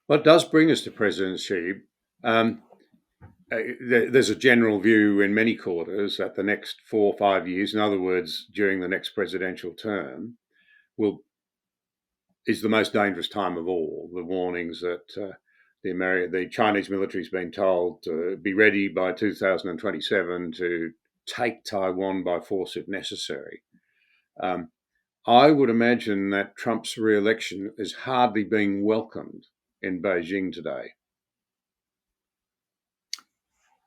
What does bring us to President Xi? Um, there's a general view in many quarters that the next 4 or 5 years, in other words, during the next presidential term, is the most dangerous time of all. The warnings that the Chinese military has been told to be ready by 2027 to take Taiwan by force if necessary. I would imagine that Trump's re-election is hardly being welcomed in Beijing today.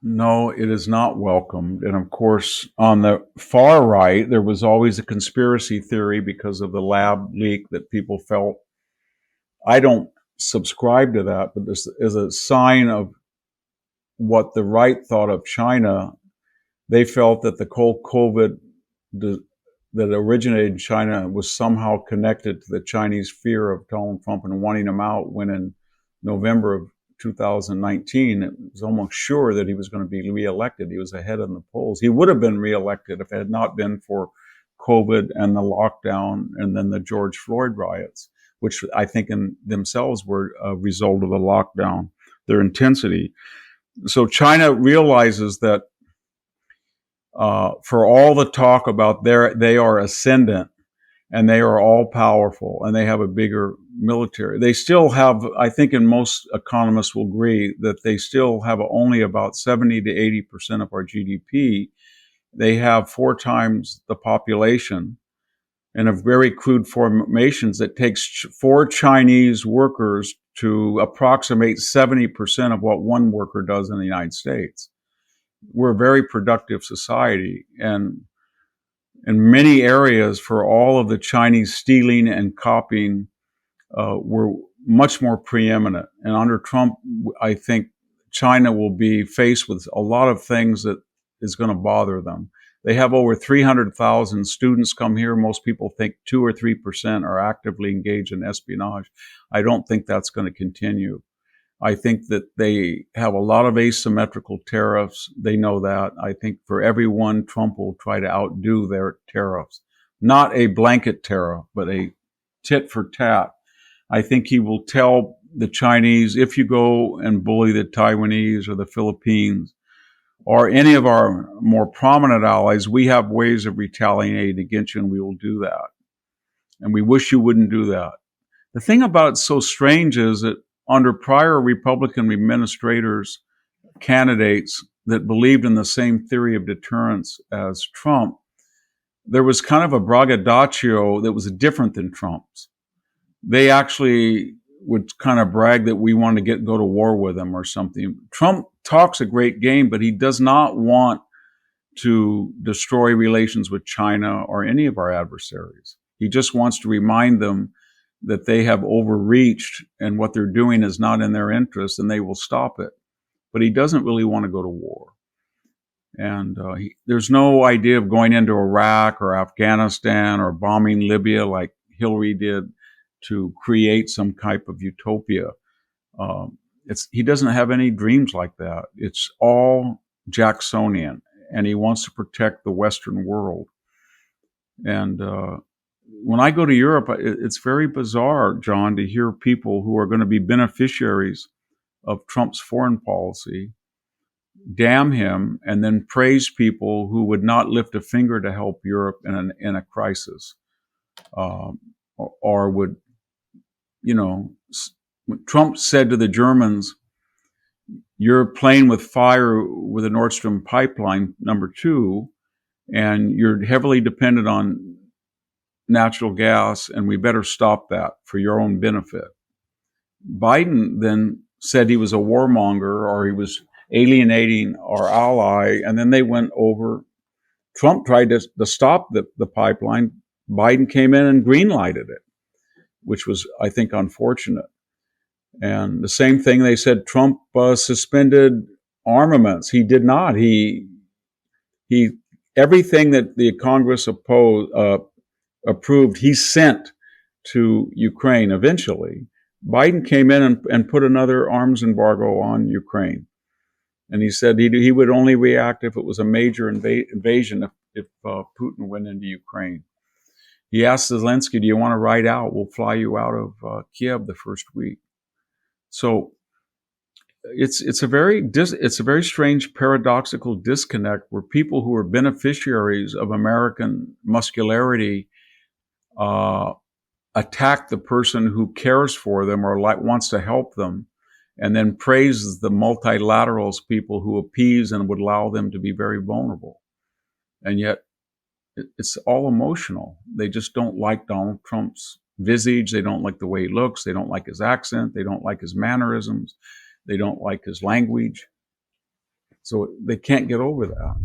No, it is not welcomed. And of course, on the far right, there was always a conspiracy theory because of the lab leak that people felt. I don't subscribe to that, but this is a sign of what the right thought of China. They felt that the whole COVID that originated in China was somehow connected to the Chinese fear of Donald Trump and wanting him out, when in November of 2019, it was almost sure that he was going to be reelected. He was ahead in the polls. He would have been reelected if it had not been for COVID and the lockdown and then the George Floyd riots, which I think in themselves were a result of the lockdown, their intensity. So China realizes that for all the talk about they are ascendant and they are all powerful and they have a bigger military, they still have, I think, and most economists will agree, that they still have only about 70 to 80% of our GDP. They have 4 times the population and have very crude formations. It takes 4 Chinese workers to approximate 70% of what one worker does in the United States. We're a very productive society, and in many areas, for all of the Chinese stealing and copying, we're much more preeminent. And under Trump, I think China will be faced with a lot of things that is going to bother them. They have over 300,000 students come here. Most people think 2 or 3% are actively engaged in espionage. I don't think that's going to continue. I think that they have a lot of asymmetrical tariffs. They know that. I think for everyone, Trump will try to outdo their tariffs. Not a blanket tariff, but a tit for tat. I think he will tell the Chinese, if you go and bully the Taiwanese or the Philippines or any of our more prominent allies, we have ways of retaliating against you, and we will do that. And we wish you wouldn't do that. The thing about it's so strange is that under prior Republican administrators, candidates that believed in the same theory of deterrence as Trump, there was kind of a braggadocio that was different than Trump's. They actually would kind of brag that we want to go to war with them or something. Trump talks a great game, but he does not want to destroy relations with China or any of our adversaries. He just wants to remind them that they have overreached and what they're doing is not in their interest, and they will stop it. But he doesn't really want to go to war. And there's no idea of going into Iraq or Afghanistan or bombing Libya like Hillary did to create some type of utopia. He doesn't have any dreams like that. It's all Jacksonian, and he wants to protect the Western world. And when I go to Europe, it's very bizarre, John, to hear people who are going to be beneficiaries of Trump's foreign policy damn him and then praise people who would not lift a finger to help Europe in a crisis, or would, Trump said to the Germans, "You're playing with fire with the Nord Stream pipeline #2, and you're heavily dependent on natural gas, and we better stop that for your own benefit." Biden then said he was a warmonger, or he was alienating our ally, and then they went over. Trump tried to stop the pipeline. Biden came in and green-lighted it, which was, I think, unfortunate. And the same thing, they said Trump suspended armaments. He did not. He everything that the Congress approved, he sent to Ukraine eventually. Biden came in and put another arms embargo on Ukraine. And he said he would only react if it was a major invasion, if Putin went into Ukraine. He asked Zelensky, "Do you want to ride out? We'll fly you out of Kiev the first week." So it's a very strange paradoxical disconnect where people who are beneficiaries of American muscularity attack the person who cares for them or wants to help them, and then praises the multilaterals people who appease and would allow them to be very vulnerable. And yet it's all emotional. They just don't like Donald Trump's visage. They don't like the way he looks. They don't like his accent. They don't like his mannerisms. They don't like his language. So they can't get over that.